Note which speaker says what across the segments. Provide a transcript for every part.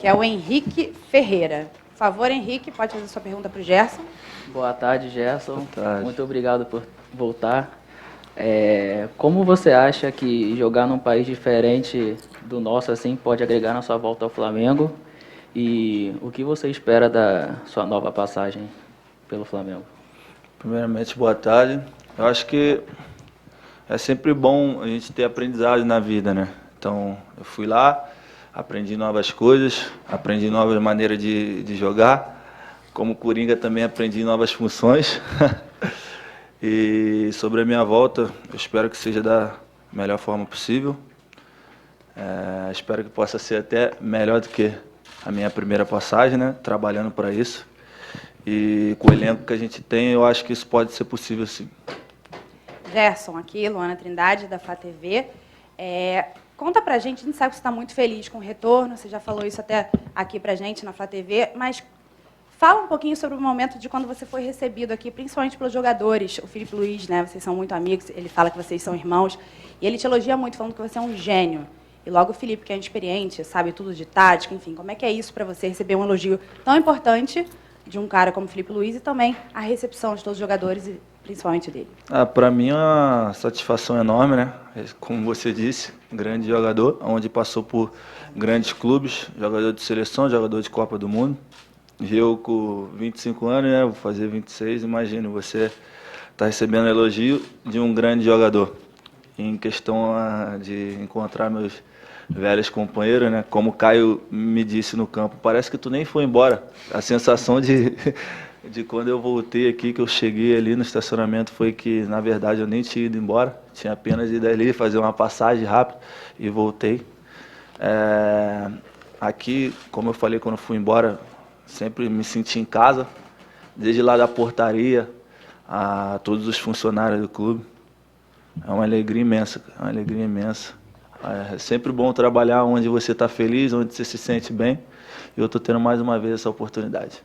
Speaker 1: que é o Henrique Ferreira. Por favor, Henrique, pode fazer sua pergunta para o Gerson.
Speaker 2: Boa tarde, Gerson.
Speaker 3: Boa tarde.
Speaker 2: Muito obrigado por voltar. Como você acha que jogar num país diferente do nosso assim pode agregar na sua volta ao Flamengo? E o que você espera da sua nova passagem pelo Flamengo?
Speaker 3: Primeiramente, boa tarde. Eu acho que é sempre bom a gente ter aprendizado na vida, né? Então, eu fui lá, aprendi novas coisas, aprendi novas maneiras de jogar. Como Coringa também aprendi novas funções. E sobre a minha volta, eu espero que seja da melhor forma possível. Espero que possa ser até melhor do que a minha primeira passagem, né? Trabalhando para isso. E com o elenco que a gente tem, eu acho que isso pode ser possível, sim.
Speaker 1: Gerson, aqui, Luana Trindade, da Flá TV. Conta pra gente sabe que você está muito feliz com o retorno, você já falou isso até aqui pra gente na Flá TV, mas fala um pouquinho sobre o momento de quando você foi recebido aqui, principalmente pelos jogadores. O Filipe Luiz, né, vocês são muito amigos, ele fala que vocês são irmãos, e ele te elogia muito, falando que você é um gênio. E logo o Filipe, que é experiente, sabe tudo de tática, enfim, como é que é isso para você receber um elogio tão importante de um cara como o Filipe Luiz e também a recepção de todos os jogadores, e principalmente dele?
Speaker 3: Para mim é uma satisfação enorme, né? Como você disse, grande jogador, onde passou por grandes clubes, jogador de seleção, jogador de Copa do Mundo. E eu com 25 anos, né? Vou fazer 26, imagino, você está recebendo elogio de um grande jogador. Em questão de encontrar meus velhos companheiros, né? Como o Caio me disse no campo, parece que tu nem foi embora. A sensação de quando eu voltei aqui, que eu cheguei ali no estacionamento, foi que, na verdade, eu nem tinha ido embora. Tinha apenas ido ali fazer uma passagem rápida e voltei. Aqui, como eu falei quando fui embora, sempre me senti em casa, desde lá da portaria a todos os funcionários do clube. É uma alegria imensa, é uma alegria imensa. É sempre bom trabalhar onde você está feliz, onde você se sente bem. E eu estou tendo mais uma vez essa oportunidade.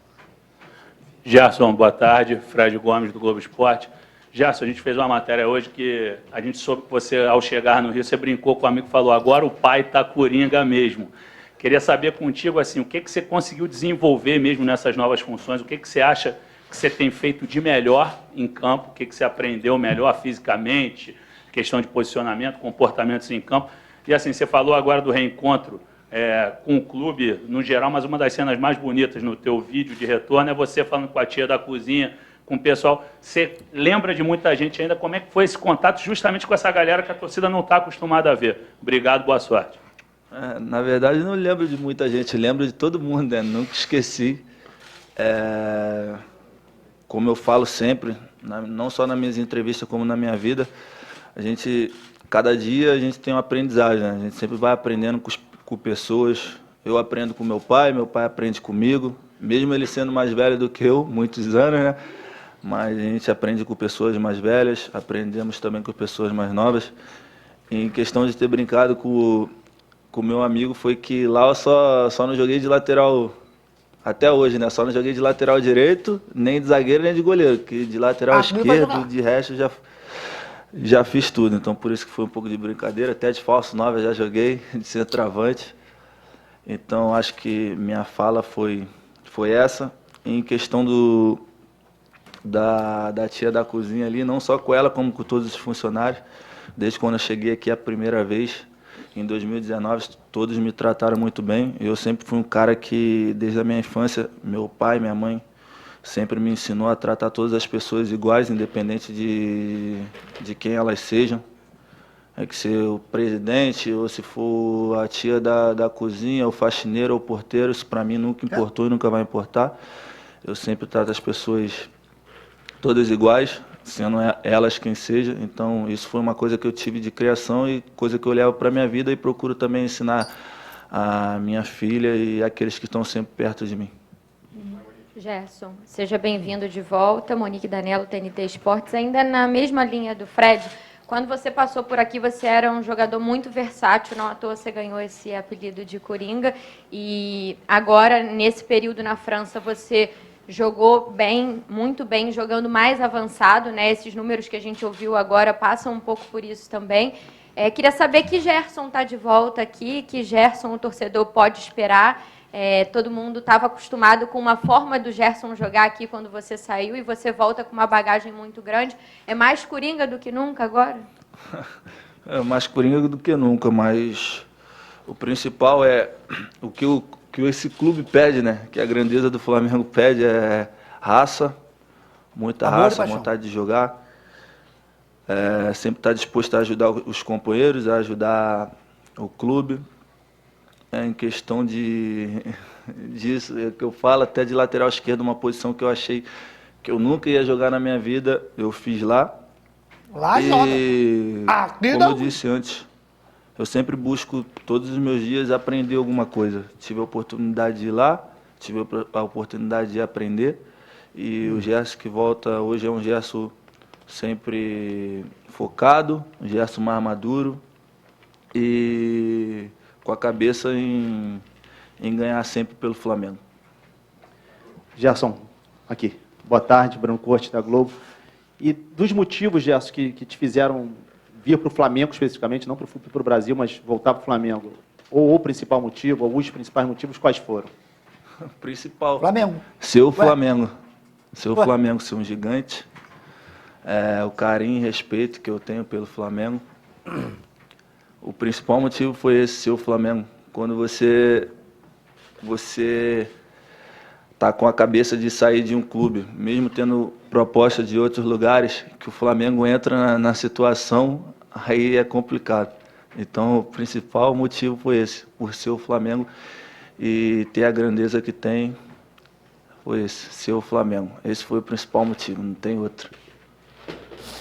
Speaker 4: Gerson, boa tarde. Fred Gomes, do Globo Esporte. Gerson, a gente fez uma matéria hoje que a gente soube que você, ao chegar no Rio, você brincou com o amigo e falou, agora o pai está coringa mesmo. Queria saber contigo, assim, o que você conseguiu desenvolver mesmo nessas novas funções, o que você acha que você tem feito de melhor em campo, o que você aprendeu melhor fisicamente, questão de posicionamento, comportamentos em campo. E assim, você falou agora do reencontro com o clube, no geral, mas uma das cenas mais bonitas no teu vídeo de retorno é você falando com a tia da cozinha, com o pessoal. Você lembra de muita gente ainda, como é que foi esse contato justamente com essa galera que a torcida não está acostumada a ver? Obrigado, boa sorte.
Speaker 3: Na verdade, não lembro de muita gente, lembro de todo mundo, né? Nunca esqueci. Como eu falo sempre, não só nas minhas entrevistas, como na minha vida, cada dia a gente tem uma aprendizagem, né? A gente sempre vai aprendendo com pessoas. Eu aprendo com meu pai aprende comigo, mesmo ele sendo mais velho do que eu, muitos anos, né? Mas a gente aprende com pessoas mais velhas, aprendemos também com pessoas mais novas. Em questão de ter brincado com o meu amigo, foi que lá eu só não joguei de lateral, até hoje, né? Só não joguei de lateral direito, nem de zagueiro, nem de goleiro, que de lateral esquerdo, de resto, já fiz tudo. Então, por isso que foi um pouco de brincadeira. Até de falso 9 eu já joguei, de centroavante. Então, acho que minha fala foi essa. Em questão da tia da cozinha ali, não só com ela, como com todos os funcionários. Desde quando eu cheguei aqui a primeira vez, em 2019, todos me trataram muito bem. Eu sempre fui um cara que, desde a minha infância, meu pai, minha mãe, sempre me ensinou a tratar todas as pessoas iguais, independente de quem elas sejam. É que ser o presidente, ou se for a tia da cozinha, o faxineiro ou o porteiro, isso para mim nunca importou e nunca vai importar. Eu sempre trato as pessoas todas iguais, sendo elas quem seja. Então, isso foi uma coisa que eu tive de criação e coisa que eu levo para a minha vida e procuro também ensinar a minha filha e aqueles que estão sempre perto de mim.
Speaker 5: Gerson, seja bem-vindo de volta. Monique Danello, TNT Esportes. Ainda na mesma linha do Fred, quando você passou por aqui, você era um jogador muito versátil, não à toa você ganhou esse apelido de Coringa. E agora, nesse período na França, você jogou bem, muito bem, jogando mais avançado, né? Esses números que a gente ouviu agora passam um pouco por isso também. Queria saber que Gerson está de volta aqui, que Gerson o torcedor pode esperar. todo mundo estava acostumado com uma forma do Gerson jogar aqui quando você saiu e você volta com uma bagagem muito grande. É mais coringa do que nunca agora?
Speaker 3: É mais coringa do que nunca, mas o principal é o que esse clube pede, né? Que a grandeza do Flamengo pede é raça, muita
Speaker 6: Amor e
Speaker 3: raça,
Speaker 6: paixão.
Speaker 3: vontade de jogar. Sempre estar disposto a ajudar os companheiros, a ajudar o clube. Em questão disso, é que eu falo até de lateral esquerdo, uma posição que eu achei que eu nunca ia jogar na minha vida, eu fiz lá.
Speaker 6: Lá
Speaker 3: E,
Speaker 6: joga. Aqui
Speaker 3: como
Speaker 6: não.
Speaker 3: eu disse antes, eu sempre busco todos os meus dias aprender alguma coisa. Tive a oportunidade de ir lá, tive a oportunidade de aprender. E o Gerson que volta hoje é um Gerson sempre focado, um Gerson mais maduro e com a cabeça em ganhar sempre pelo Flamengo.
Speaker 7: Gerson, aqui. Boa tarde, Bruno Corte, da Globo. E dos motivos, Gerson, que te fizeram vir para o Flamengo especificamente, não para o Brasil, mas voltar para o Flamengo, ou o principal motivo, ou os principais motivos, quais foram?
Speaker 3: O principal,
Speaker 6: Flamengo.
Speaker 3: ser o
Speaker 6: Ué.
Speaker 3: Flamengo. Ser o
Speaker 6: Ué.
Speaker 3: Flamengo, ser um gigante. O carinho e respeito que eu tenho pelo Flamengo. O principal motivo foi esse, ser o Flamengo. Quando você tá com a cabeça de sair de um clube, mesmo tendo proposta de outros lugares, que o Flamengo entra na situação, aí é complicado. Então, o principal motivo foi esse, por ser o Flamengo e ter a grandeza que tem, foi esse, ser o Flamengo. Esse foi o principal motivo, não tem outro.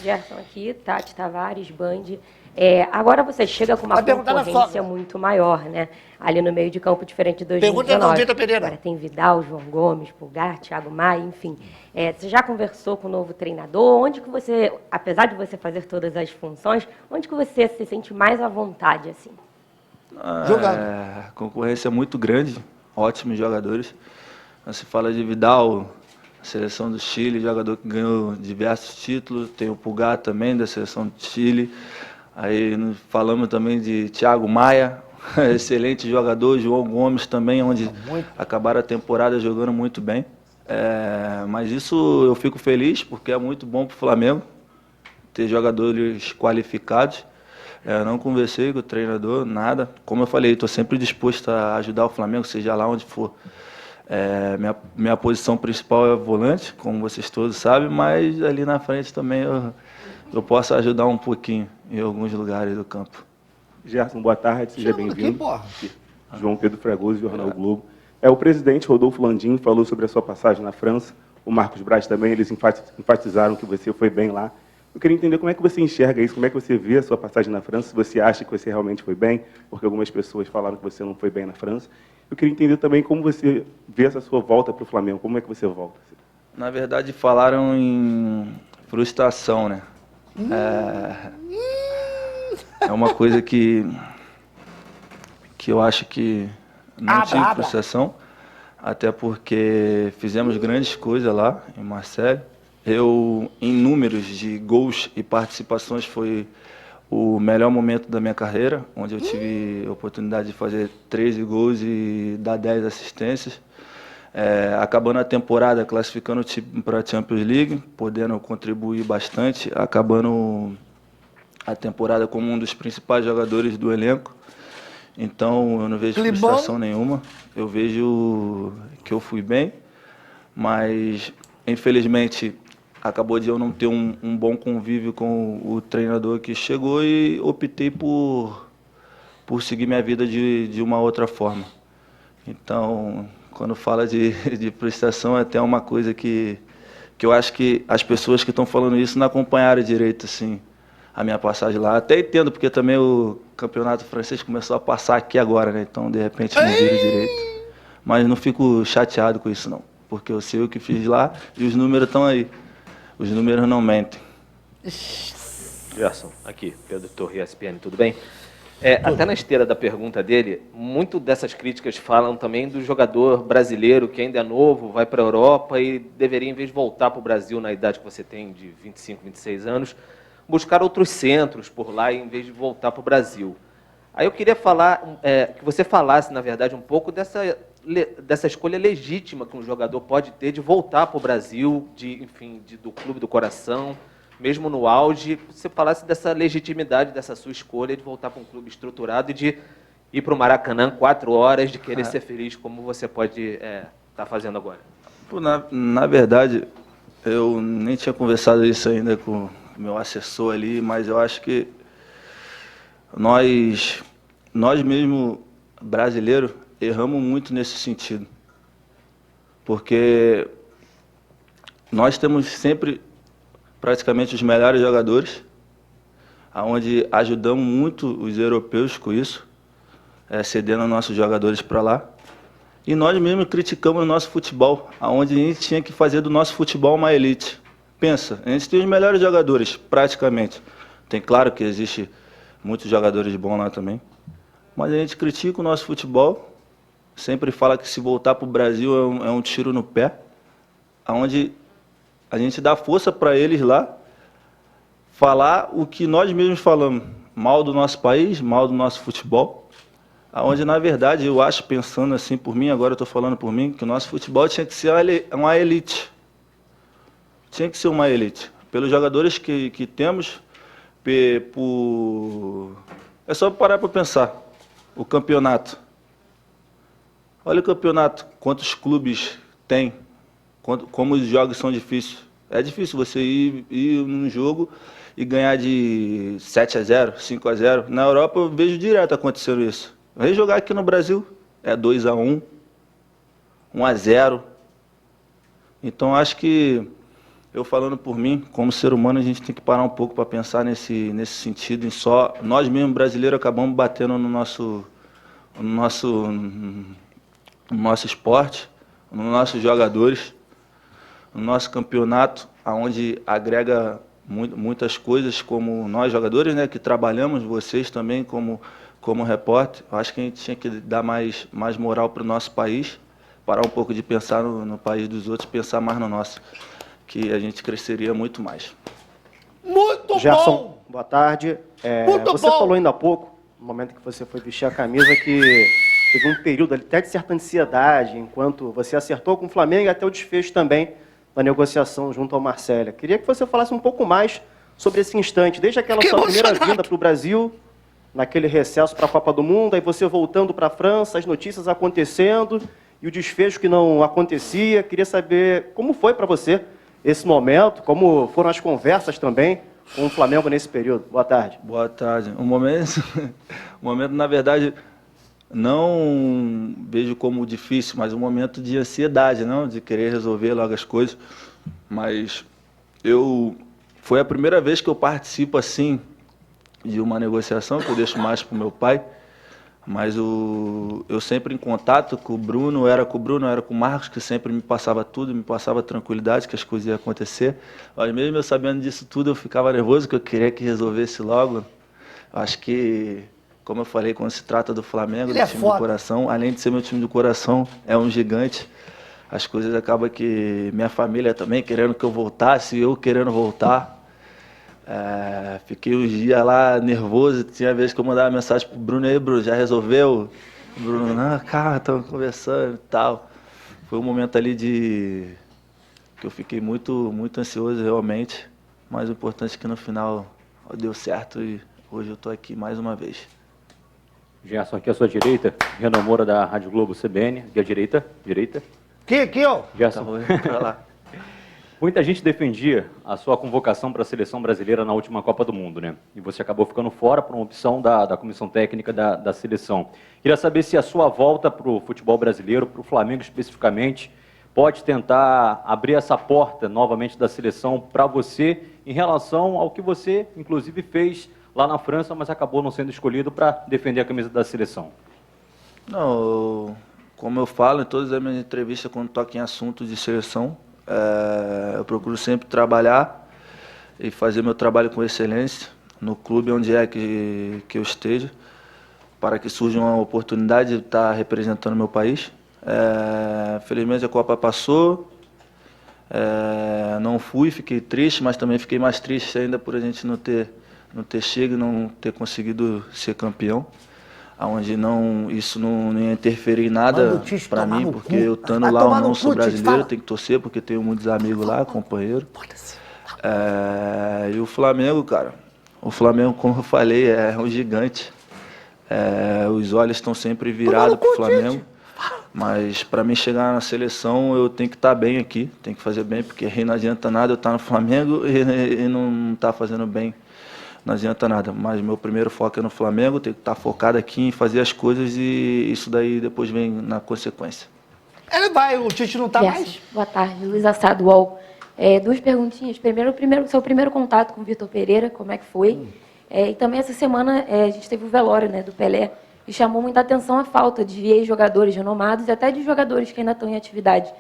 Speaker 8: Gerson aqui, Tati Tavares, Band. Agora você chega com uma
Speaker 6: Vai perguntar na
Speaker 8: concorrência
Speaker 6: sogra.
Speaker 8: muito maior, né? Ali no meio de campo, diferente de
Speaker 6: Pergunta
Speaker 8: 2019.
Speaker 6: não, Vitor Pereira.
Speaker 8: Agora tem Vidal, João Gomes, Pulgar, Thiago Maia, enfim. Você já conversou com o novo treinador? Onde que você, apesar de você fazer todas as funções, onde que você se sente mais à vontade, assim?
Speaker 6: Jogando.
Speaker 3: Concorrência muito grande, ótimos jogadores. Se fala de Vidal, seleção do Chile, jogador que ganhou diversos títulos. Tem o Pulgar também, da seleção do Chile. Aí falamos também de Thiago Maia, excelente jogador. João Gomes também, onde acabaram a temporada jogando muito bem. Mas isso eu fico feliz, porque é muito bom para o Flamengo ter jogadores qualificados. Não conversei com o treinador, nada. Como eu falei, estou sempre disposto a ajudar o Flamengo, seja lá onde for. Minha posição principal é volante, como vocês todos sabem, mas ali na frente também eu posso ajudar um pouquinho em alguns lugares do campo.
Speaker 9: Gerson, boa tarde, seja
Speaker 6: Chama aqui,
Speaker 9: bem-vindo.
Speaker 6: porra.
Speaker 9: João Pedro Fragoso, Jornal Globo. O presidente Rodolfo Landim falou sobre a sua passagem na França, o Marcos Braz também, eles enfatizaram que você foi bem lá. Eu queria entender como é que você enxerga isso, como é que você vê a sua passagem na França, se você acha que você realmente foi bem, porque algumas pessoas falaram que você não foi bem na França. Eu queria entender também como você vê essa sua volta para o Flamengo, como é que você volta?
Speaker 3: Na verdade, falaram em frustração, né? É uma coisa que eu acho que não tive frustração, até porque fizemos grandes coisas lá em Marseille. Em números de gols e participações, foi o melhor momento da minha carreira, onde eu tive a oportunidade de fazer 13 gols e dar 10 assistências. Acabando a temporada, classificando o time para a Champions League, podendo contribuir bastante, acabando a temporada como um dos principais jogadores do elenco. Então, eu não vejo frustração nenhuma. Eu vejo que eu fui bem, mas, infelizmente, acabou de eu não ter um bom convívio com o treinador que chegou e optei por seguir minha vida de uma outra forma. Então, quando fala de frustração, é até uma coisa que eu acho que as pessoas que estão falando isso não acompanharam direito, assim, a minha passagem lá. Até entendo, porque também o campeonato francês começou a passar aqui agora, né? Então, de repente, não viram direito. Mas não fico chateado com isso, não. Porque eu sei o que fiz lá e os números estão aí. Os números não mentem.
Speaker 10: Gerson, aqui, Pedro Torre, ESPN, tudo bem? Até na esteira da pergunta dele, muito dessas críticas falam também do jogador brasileiro que ainda é novo, vai para a Europa e deveria, em vez de voltar para o Brasil na idade que você tem, de 25, 26 anos, buscar outros centros por lá em vez de voltar para o Brasil. Aí eu queria falar, que você falasse, na verdade, um pouco dessa dessa escolha legítima que um jogador pode ter de voltar para o Brasil, do clube do coração, mesmo no auge. Você falasse dessa legitimidade, dessa sua escolha de voltar para um clube estruturado e de ir para o Maracanã 4 horas, de querer ser feliz como você pode estar fazendo agora.
Speaker 3: Pô, na verdade, eu nem tinha conversado isso ainda com o meu assessor ali, mas eu acho que nós mesmo, brasileiros, erramos muito nesse sentido. Porque nós temos sempre praticamente os melhores jogadores, onde ajudamos muito os europeus com isso, cedendo nossos jogadores para lá. E nós mesmos criticamos o nosso futebol, onde a gente tinha que fazer do nosso futebol uma elite. Pensa, a gente tem os melhores jogadores, praticamente. Tem claro que existe muitos jogadores bons lá também. Mas a gente critica o nosso futebol, sempre fala que se voltar para o Brasil é um tiro no pé, onde a gente dá força para eles lá, falar o que nós mesmos falamos, mal do nosso país, mal do nosso futebol, onde, na verdade, eu acho, pensando assim por mim, agora eu estou falando por mim, que o nosso futebol tinha que ser uma elite. Tinha que ser uma elite. Pelos jogadores que temos, é só parar para pensar. O campeonato. Olha o campeonato, quantos clubes tem, como os jogos são difíceis. É difícil você ir num jogo e ganhar de 7-0, 5-0. Na Europa eu vejo direto acontecendo isso. Vem jogar aqui no Brasil, é 2-1, 1-0. Então acho que, eu falando por mim, como ser humano, a gente tem que parar um pouco para pensar nesse sentido. Nós mesmos brasileiros acabamos batendo no nosso esporte, nos nossos jogadores, no nosso campeonato, onde agrega muitas coisas, como nós jogadores, né, que trabalhamos, vocês também como repórter. Eu acho que a gente tinha que dar mais moral para o nosso país, parar um pouco de pensar no país dos outros, pensar mais no nosso, que a gente cresceria muito mais.
Speaker 6: Muito
Speaker 7: Gerson,
Speaker 6: bom!
Speaker 7: boa tarde. Você
Speaker 6: bom!
Speaker 7: falou ainda há pouco, no momento que você foi vestir a camisa, que teve um período ali até de certa ansiedade, enquanto você acertou com o Flamengo e até o desfecho também da negociação junto ao Marcelo. Queria que você falasse um pouco mais sobre esse instante, desde aquela sua primeira vinda para o Brasil, naquele recesso para a Copa do Mundo, aí você voltando para a França, as notícias acontecendo e o desfecho que não acontecia. Queria saber como foi para você esse momento, como foram as conversas também com o Flamengo nesse período. Boa tarde.
Speaker 3: Boa tarde. O momento, na verdade, não vejo como difícil, mas um momento de ansiedade, não, de querer resolver logo as coisas. Mas foi a primeira vez que eu participo assim de uma negociação, que eu deixo mais para o meu pai, mas eu sempre em contato com o Bruno, era com o Marcos, que sempre me passava tudo, me passava tranquilidade que as coisas iam acontecer. Mas mesmo eu sabendo disso tudo, eu ficava nervoso, que eu queria que resolvesse logo. Eu acho que, como eu falei, quando se trata do Flamengo, do time do coração, além de ser meu time do coração, é um gigante. As coisas acabam que minha família também querendo que eu voltasse, eu querendo voltar. Fiquei uns dias lá nervoso, tinha vezes que eu mandava mensagem pro Bruno, aí Bruno, já resolveu? O Bruno, não, calma, estamos conversando e tal. Foi um momento ali que eu fiquei muito, muito ansioso realmente, mas o importante é que no final deu certo e hoje eu estou aqui mais uma vez.
Speaker 11: Gerson, aqui à sua direita, Renan Moura da Rádio Globo CBN, aqui à direita.
Speaker 6: Aqui, ó.
Speaker 11: Gerson.
Speaker 3: Pra lá.
Speaker 11: Muita gente defendia a sua convocação para a seleção brasileira na última Copa do Mundo, né? E você acabou ficando fora por uma opção da comissão técnica da seleção. Queria saber se a sua volta para o futebol brasileiro, para o Flamengo especificamente, pode tentar abrir essa porta novamente da seleção para você em relação ao que você, inclusive, fez lá na França, mas acabou não sendo escolhido para defender a camisa da seleção.
Speaker 3: Não, como eu falo em todas as minhas entrevistas quando toco em assuntos de seleção, eu procuro sempre trabalhar e fazer meu trabalho com excelência no clube onde é que eu esteja, para que surja uma oportunidade de estar representando meu país. Felizmente a Copa passou, não fui, fiquei triste, mas também fiquei mais triste ainda por a gente não ter chego e não ter conseguido ser campeão. onde isso não ia interferir em nada para mim, porque eu estando lá ou não sou brasileiro, tenho que torcer, porque tenho muitos amigos lá, companheiros. E o Flamengo, cara, o Flamengo, como eu falei, é um gigante. Os olhos estão sempre virados para o Flamengo. Mas para mim chegar na seleção, eu tenho que estar bem aqui, tenho que fazer bem, porque aí não adianta nada eu estar no Flamengo e não estar fazendo bem. Não adianta nada. Mas meu primeiro foco é no Flamengo, tenho que estar focado aqui em fazer as coisas e isso daí depois vem na consequência.
Speaker 6: Ele vai, o Tite não está mais?
Speaker 5: Boa tarde, Luiz Assado, UOL. Duas perguntinhas. Primeiro, seu primeiro contato com o Vitor Pereira, como é que foi? E também essa semana a gente teve o velório, né, do Pelé, e chamou muita atenção a falta de ex-jogadores renomados e até de jogadores que ainda estão em atividade.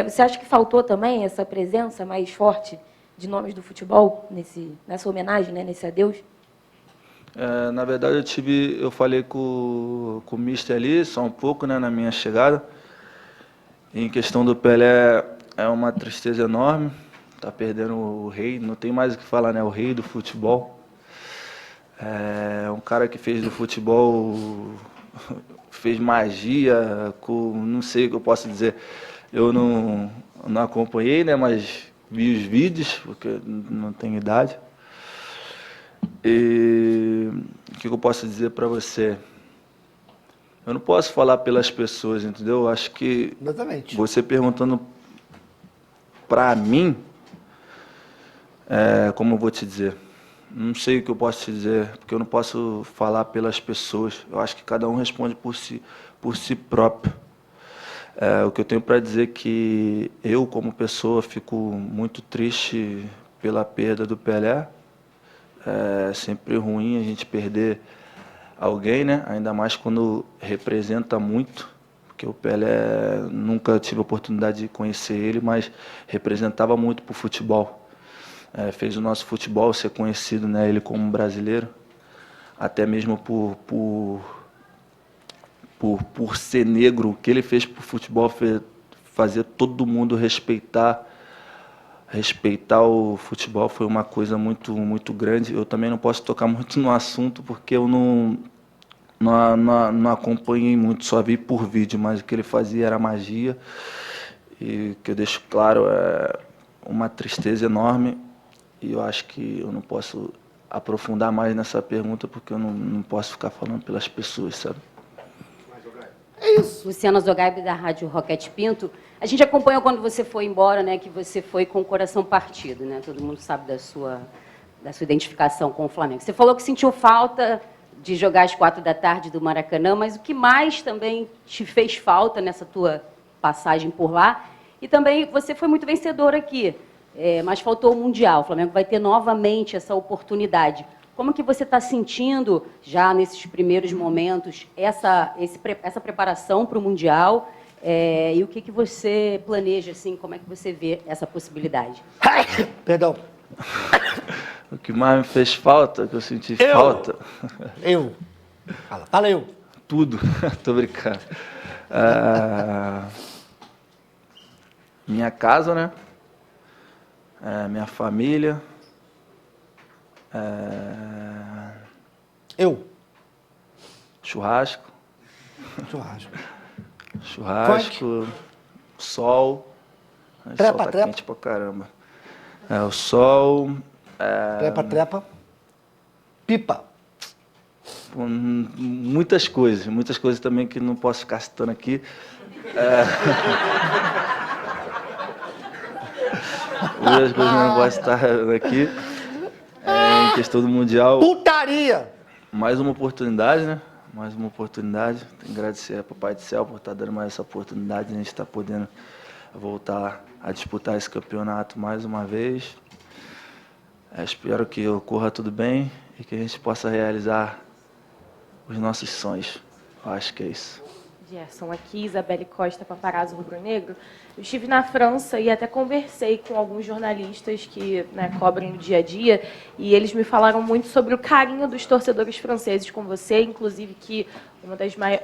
Speaker 5: Você acha que faltou também essa presença mais forte de nomes do futebol nessa homenagem, né, nesse adeus?
Speaker 3: Na verdade, eu falei com o Mister ali, só um pouco, né, na minha chegada. Em questão do Pelé, é uma tristeza enorme. Tá perdendo o rei, não tem mais o que falar, né, o rei do futebol. Um cara que fez do futebol, fez magia, não sei o que eu posso dizer. Eu não acompanhei, né, mas vi os vídeos, porque não tenho idade. E o que eu posso dizer para você? Eu não posso falar pelas pessoas, entendeu? Acho que
Speaker 6: Exatamente.
Speaker 3: Você perguntando para mim, como eu vou te dizer? Não sei o que eu posso te dizer, porque eu não posso falar pelas pessoas. Eu acho que cada um responde por si próprio. O que eu tenho para dizer é que eu, como pessoa, fico muito triste pela perda do Pelé. É sempre ruim a gente perder alguém, né? Ainda mais quando representa muito, porque o Pelé, nunca tive a oportunidade de conhecer ele, mas representava muito para o futebol. Fez o nosso futebol ser conhecido, né? Ele como brasileiro, até mesmo por ser negro. O que ele fez para o futebol foi fazer todo mundo respeitar o futebol, foi uma coisa muito, muito grande. Eu também não posso tocar muito no assunto, porque eu não acompanhei muito, só vi por vídeo, mas o que ele fazia era magia. E o que eu deixo claro é uma tristeza enorme. E eu acho que eu não posso aprofundar mais nessa pergunta, porque eu não posso ficar falando pelas pessoas, sabe?
Speaker 6: É isso.
Speaker 12: Luciana Zogaib, da Rádio Roquete Pinto. A gente acompanhou quando você foi embora, né, que você foi com o coração partido, né? Todo mundo sabe da sua identificação com o Flamengo. Você falou que sentiu falta de jogar às 4h do Maracanã, mas o que mais também te fez falta nessa tua passagem por lá? E também você foi muito vencedor aqui. Mas faltou o Mundial. O Flamengo vai ter novamente essa oportunidade. Como que você está sentindo, já nesses primeiros momentos, essa preparação para o Mundial? E o que você planeja, assim, como é que você vê essa possibilidade?
Speaker 6: Perdão.
Speaker 3: O que mais me fez falta, que eu senti falta...
Speaker 6: Fala eu.
Speaker 3: Tudo. Tô brincando. Minha casa, né? Minha família. Churrasco. Sol.
Speaker 6: Trepa,
Speaker 3: Sol tá quente pra caramba. O sol.
Speaker 6: Trepa. Pipa.
Speaker 3: Muitas coisas também que não posso ficar citando aqui. Muitas coisas que não posso estar aqui. Em questão do Mundial.
Speaker 6: Putaria!
Speaker 3: Mais uma oportunidade, né? Mais uma oportunidade. Tenho que agradecer ao Papai do Céu por estar dando mais essa oportunidade de a gente estar podendo voltar a disputar esse campeonato mais uma vez. Espero que ocorra tudo bem e que a gente possa realizar os nossos sonhos. Eu acho que é isso.
Speaker 13: Gerson, aqui, Isabelle Costa, Paparazzo Rubro-Negro. Eu estive na França e até conversei com alguns jornalistas que, né, cobrem o dia a dia, e eles me falaram muito sobre o carinho dos torcedores franceses com você, inclusive que uma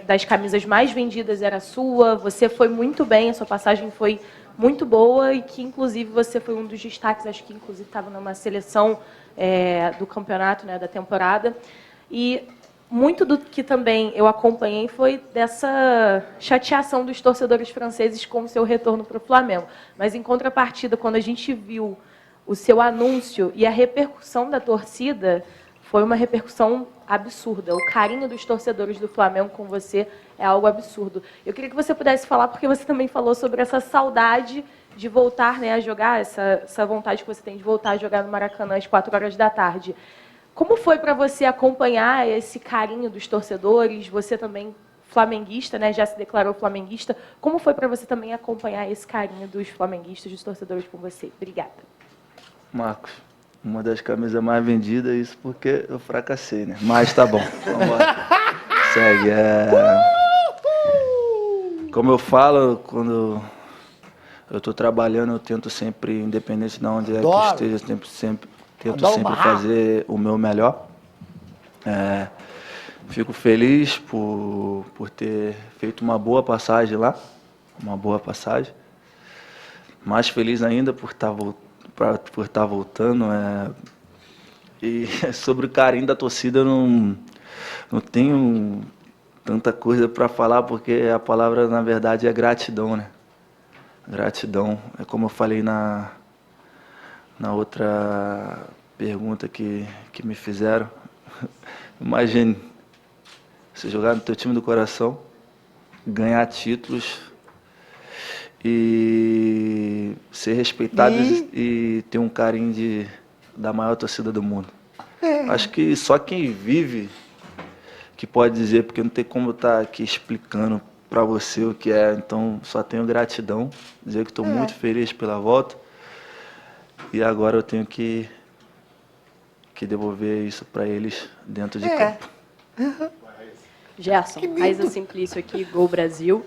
Speaker 13: das camisas mais vendidas era a sua, você foi muito bem, a sua passagem foi muito boa e que, inclusive, você foi um dos destaques, acho que, inclusive, estava numa seleção do campeonato, né, da temporada. E muito do que também eu acompanhei foi dessa chateação dos torcedores franceses com o seu retorno para o Flamengo. Mas, em contrapartida, quando a gente viu o seu anúncio e a repercussão da torcida, foi uma repercussão absurda. O carinho dos torcedores do Flamengo com você é algo absurdo. Eu queria que você pudesse falar, porque você também falou sobre essa saudade de voltar, né, a jogar, essa vontade que você tem de voltar a jogar no Maracanã às 4 horas da tarde. Como foi para você acompanhar esse carinho dos torcedores? Você também flamenguista, né, já se declarou flamenguista. Como foi para você também acompanhar esse carinho dos flamenguistas, dos torcedores com você? Obrigada.
Speaker 3: Marcos, uma das camisas mais vendidas, isso porque eu fracassei, né? Mas tá bom. Vambora. Segue. Como eu falo, quando eu estou trabalhando, eu tento sempre, independente de onde é que esteja, tento sempre fazer o meu melhor. Fico feliz por ter feito uma boa passagem lá, mais feliz ainda por estar voltando. E sobre o carinho da torcida, eu não tenho tanta coisa para falar, porque a palavra, na verdade, é gratidão, né? Gratidão. É como eu falei na outra pergunta que me fizeram. Imagine você jogar no teu time do coração, ganhar títulos e ser respeitado e ter um carinho da maior torcida do mundo. Acho que só quem vive que pode dizer, porque não tem como eu estar aqui explicando para você o que é. Então, só tenho gratidão, dizer que estou muito feliz pela volta. E agora eu tenho que devolver isso para eles dentro de campo.
Speaker 14: Gerson, Raíza Simplício aqui, Gol Brasil.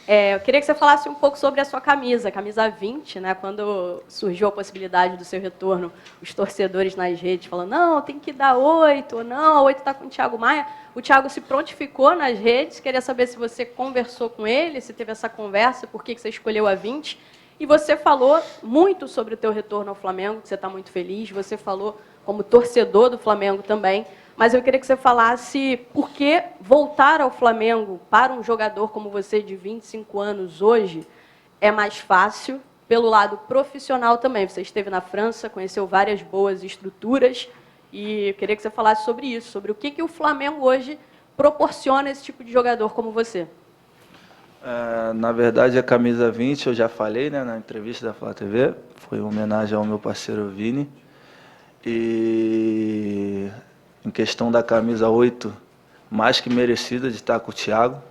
Speaker 14: Eu queria que você falasse um pouco sobre a sua camisa, camisa 20, né? Quando surgiu a possibilidade do seu retorno, os torcedores nas redes falando, não, tem que dar 8, ou não, a 8 está com o Thiago Maia. O Thiago se prontificou nas redes, queria saber se você conversou com ele, se teve essa conversa, por que você escolheu a 20. E você falou muito sobre o teu retorno ao Flamengo, que você está muito feliz, você falou como torcedor do Flamengo também, mas eu queria que você falasse por que voltar ao Flamengo para um jogador como você, de 25 anos hoje, é mais fácil, pelo lado profissional também. Você esteve na França, conheceu várias boas estruturas, e eu queria que você falasse sobre isso, sobre o que o Flamengo hoje proporciona esse tipo de jogador como você.
Speaker 3: Na verdade, a camisa 20, eu já falei, né, na entrevista da Flá TV, foi uma homenagem ao meu parceiro Vini. E em questão da camisa 8, mais que merecida de estar com o Thiago,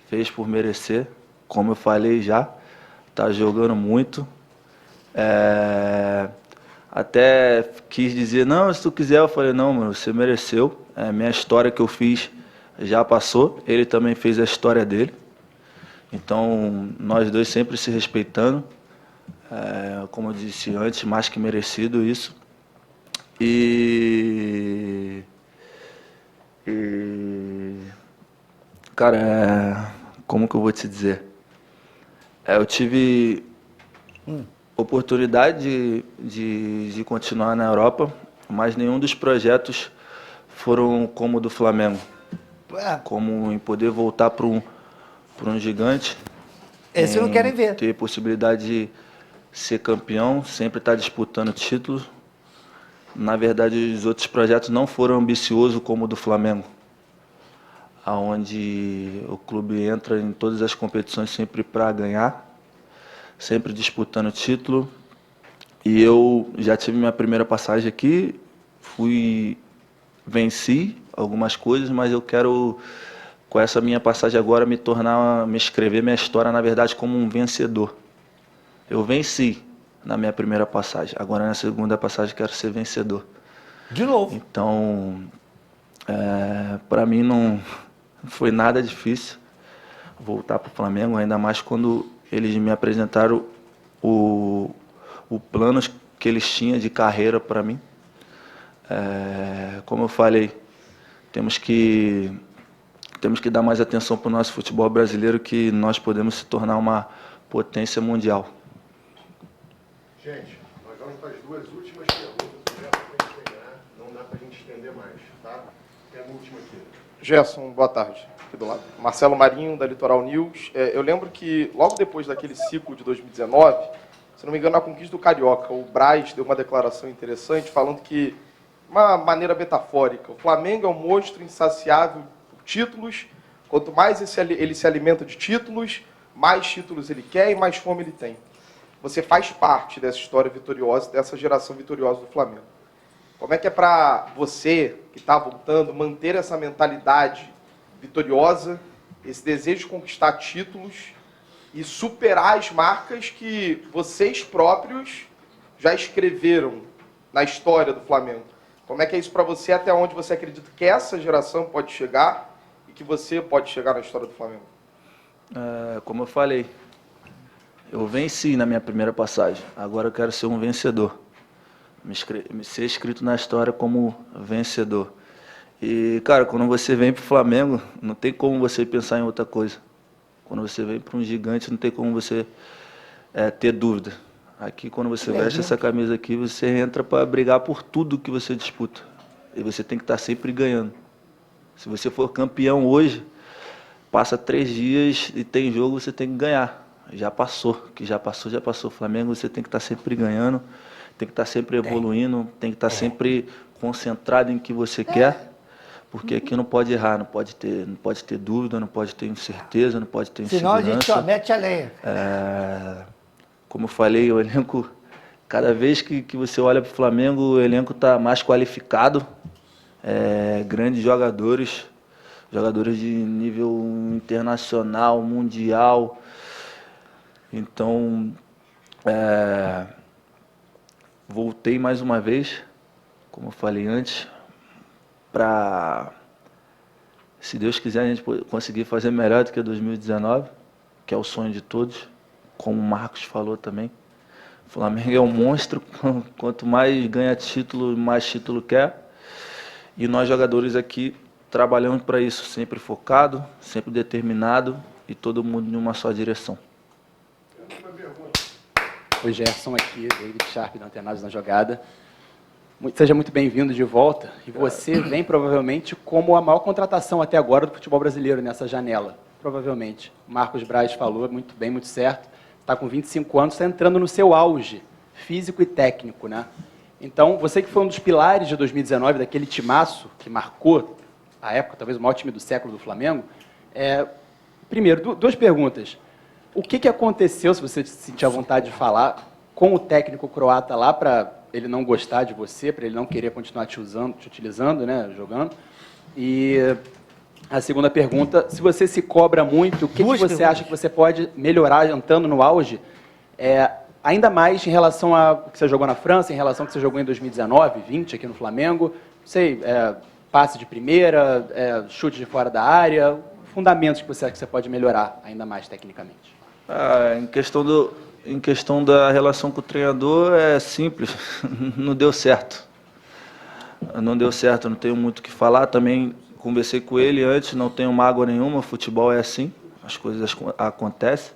Speaker 3: fez por merecer, como eu falei já, está jogando muito. Até quis dizer, não, se tu quiser, eu falei, não, mano, você mereceu, minha história que eu fiz já passou, ele também fez a história dele. Então, nós dois sempre se respeitando, como eu disse antes, mais que merecido isso. Cara, como que eu vou te dizer? Eu tive oportunidade de continuar na Europa, mas nenhum dos projetos foram como o do Flamengo. Como em poder voltar para um gigante.
Speaker 6: Esse não querem ver.
Speaker 3: Ter possibilidade de ser campeão, sempre estar disputando títulos. Na verdade, os outros projetos não foram ambiciosos como o do Flamengo, onde o clube entra em todas as competições sempre para ganhar, sempre disputando título. E eu já tive minha primeira passagem aqui, venci algumas coisas, mas eu quero, com essa minha passagem agora, me escrever minha história, na verdade, como um vencedor. Eu venci na minha primeira passagem. Agora, na segunda passagem, quero ser vencedor.
Speaker 6: De novo.
Speaker 3: Então, para mim não foi nada difícil voltar para o Flamengo, ainda mais quando eles me apresentaram o plano que eles tinham de carreira para mim. Como eu falei, temos que dar mais atenção para o nosso futebol brasileiro, que nós podemos se tornar uma potência mundial.
Speaker 15: Gente, nós vamos para as duas últimas perguntas do Gerson, para a gente terminar, não dá para a gente estender mais, tá? Gerson, boa tarde. Aqui do lado. Marcelo Marinho, da Litoral News. Eu lembro que, logo depois daquele ciclo de 2019, se não me engano, na conquista do Carioca, o Braz deu uma declaração interessante falando que, de uma maneira metafórica, o Flamengo é um monstro insaciável por títulos. Quanto mais ele se alimenta de títulos, mais títulos ele quer e mais fome ele tem. Você faz parte dessa história vitoriosa, dessa geração vitoriosa do Flamengo. Como é que é para você, que está voltando, manter essa mentalidade vitoriosa, esse desejo de conquistar títulos e superar as marcas que vocês próprios já escreveram na história do Flamengo? Como é que é isso para você? Até onde você acredita que essa geração pode chegar e que você pode chegar na história do Flamengo?
Speaker 3: Como eu falei, eu venci na minha primeira passagem. Agora eu quero ser um vencedor. Me ser escrito na história como vencedor. E, cara, quando você vem para o Flamengo, não tem como você pensar em outra coisa. Quando você vem para um gigante, não tem como você ter dúvida. Aqui, quando você veste essa camisa aqui, você entra para brigar por tudo que você disputa. E você tem que estar sempre ganhando. Se você for campeão hoje, passa 3 dias e tem jogo, você tem que ganhar. Já passou. Que já passou, já passou. Flamengo, você tem que estar sempre ganhando, tem que estar sempre evoluindo, tem que estar sempre concentrado em que você quer. Porque aqui não pode errar, não pode ter dúvida, não pode ter incerteza, não pode ter insegurança.
Speaker 6: Senão a gente só mete a lenha.
Speaker 3: Como eu falei, o elenco, cada vez que você olha para o Flamengo, o elenco está mais qualificado. Grandes jogadores de nível internacional, mundial. Então, voltei mais uma vez, como eu falei antes, para, se Deus quiser, a gente conseguir fazer melhor do que 2019, que é o sonho de todos, como o Marcos falou também. O Flamengo é um monstro, quanto mais ganha título, mais título quer. E nós jogadores aqui trabalhamos para isso, sempre focado, sempre determinado e todo mundo em uma só direção.
Speaker 16: Oi, Gerson aqui, David Sharp, da Antenados na Jogada. Seja muito bem-vindo de volta. E você vem provavelmente como a maior contratação até agora do futebol brasileiro nessa janela. Provavelmente. O Marcos Braz falou muito bem, muito certo. Está com 25 anos, está entrando no seu auge físico e técnico, né? Então, você que foi um dos pilares de 2019, daquele timaço que marcou a época, talvez o maior time do século do Flamengo. Primeiro, 2 perguntas. O que aconteceu, se você sentir a vontade de falar, com o técnico croata lá para ele não gostar de você, para ele não querer continuar te utilizando, né, jogando? E a segunda pergunta, se você se cobra muito, o que você acha que você pode melhorar entrando no auge, ainda mais em relação ao que você jogou na França, em relação ao que você jogou em 2019, 20 aqui no Flamengo, não sei, passe de primeira, chute de fora da área, fundamentos que você acha que você pode melhorar ainda mais tecnicamente?
Speaker 3: Em questão da relação com o treinador, é simples, não deu certo. Não deu certo, não tenho muito o que falar. Também conversei com ele antes, não tenho mágoa nenhuma, futebol é assim, as coisas acontecem,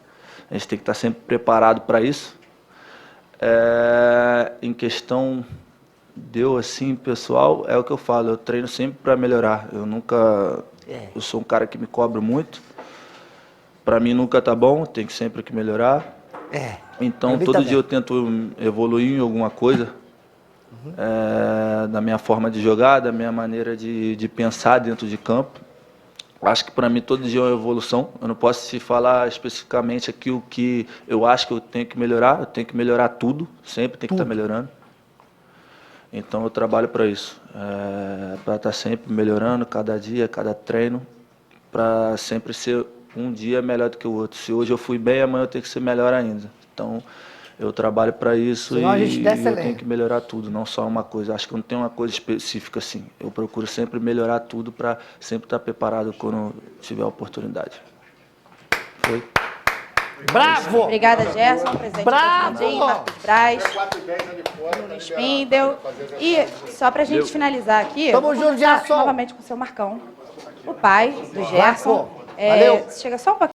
Speaker 3: a gente tem que estar sempre preparado para isso. Em questão assim, pessoal, é o que eu falo, eu treino sempre para melhorar. Eu sou um cara que me cobro muito. Para mim nunca tá bom, tem que sempre que melhorar. Então todo dia eu tento evoluir em alguma coisa, da minha forma de jogar, da minha maneira de pensar dentro de campo. Acho que para mim todo dia é uma evolução. Eu não posso te falar especificamente aqui o que eu acho que eu tenho que melhorar. Eu tenho que melhorar tudo, sempre tem que estar melhorando. Então eu trabalho para isso, para estar sempre melhorando, cada dia, cada treino, para sempre ser um dia melhor do que o outro. Se hoje eu fui bem, amanhã eu tenho que ser melhor ainda. Então eu trabalho para isso e eu tenho que melhorar tudo, não só uma coisa. Acho que não tem uma coisa específica assim. Eu procuro sempre melhorar tudo para sempre estar preparado quando tiver a oportunidade. Foi.
Speaker 6: Bravo!
Speaker 1: Obrigada, Gerson, presidente
Speaker 6: Bravo!
Speaker 1: do Marcos Braz, Bruno Spindel. E só para a gente finalizar aqui,
Speaker 6: Tamo junto, Gerson!
Speaker 1: novamente com o seu Marcão, o pai do Gerson.
Speaker 6: Valeu!
Speaker 1: Chega só um pouquinho.